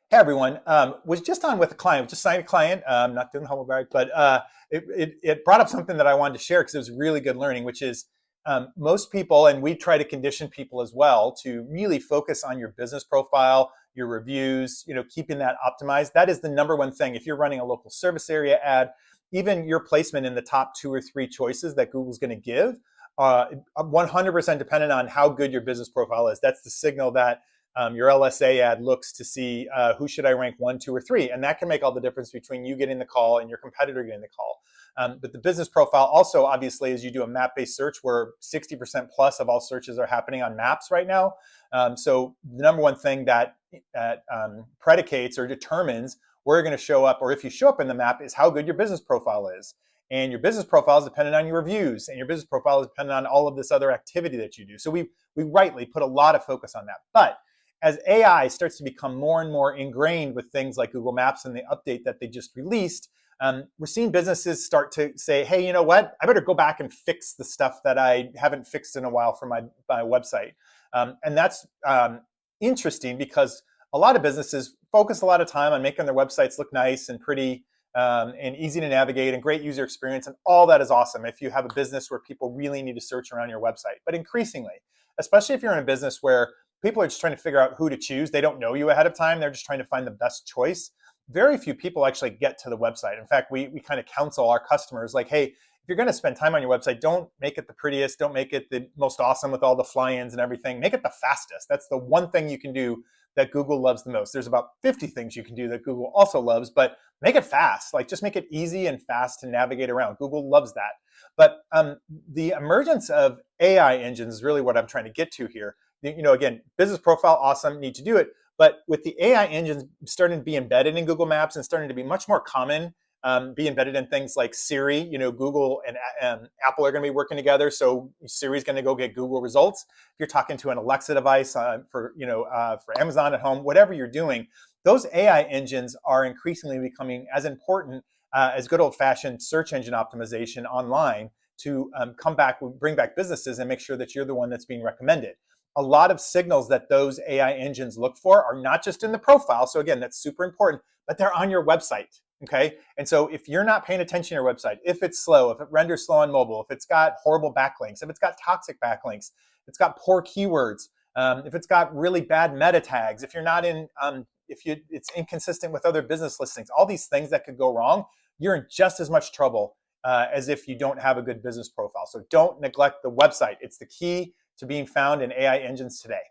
Hey everyone, was just on with a client, just signed a client, not doing the humble brag, but it brought up something that I wanted to share because it was really good learning, which is most people, and we try to condition people as well to really focus on your business profile, your reviews, keeping that optimized. That is the number one thing. If you're running a local service area ad, even your placement in the top two or three choices that Google's going to give, 100% dependent on how good your business profile is. That's the signal that your LSA ad looks to see who should I rank one, two, or three. And that can make all the difference between you getting the call and your competitor getting the call. But the business profile also, obviously, as you do a map-based search where 60% plus of all searches are happening on maps right now. So the number one thing that predicates or determines where you're going to show up, or if you show up in the map, is how good your business profile is. And your business profile is dependent on your reviews, and your business profile is dependent on all of this other activity that you do. So we rightly put a lot of focus on that. But as AI starts to become more and more ingrained with things like Google Maps and the update that they just released, we're seeing businesses start to say, hey, you know what? I better go back and fix the stuff that I haven't fixed in a while for my website. And that's interesting because a lot of businesses focus a lot of time on making their websites look nice and pretty and easy to navigate and great user experience. And all that is awesome if you have a business where people really need to search around your website. But increasingly, especially if you're in a business where people are just trying to figure out who to choose. They don't know you ahead of time. They're just trying to find the best choice. Very few people actually get to the website. In fact, we kind of counsel our customers like, hey, if you're going to spend time on your website, don't make it the prettiest. Don't make it the most awesome with all the fly-ins and everything. Make it the fastest. That's the one thing you can do that Google loves the most. There's about 50 things you can do that Google also loves, but make it fast. Like just make it easy and fast to navigate around. Google loves that. But the emergence of AI engines is really what I'm trying to get to here. Again, business profile, awesome, need to do it. But with the AI engines starting to be embedded in Google Maps and starting to be much more common, be embedded in things like Siri, Google and Apple are going to be working together. So Siri's going to go get Google results. If you're talking to an Alexa device for Amazon at home, whatever you're doing, those AI engines are increasingly becoming as important as good old-fashioned search engine optimization online to bring back businesses and make sure that you're the one that's being recommended. A lot of signals that those AI engines look for are not just in the profile. So again, that's super important, but they're on your website. Okay. And so if you're not paying attention to your website, if it's slow, if it renders slow on mobile, if it's got horrible backlinks, if it's got toxic backlinks, if it's got poor keywords, if it's got really bad meta tags, if you're not in, it's inconsistent with other business listings, all these things that could go wrong, you're in just as much trouble as if you don't have a good business profile. So don't neglect the website. It's the key to being found in AI engines today.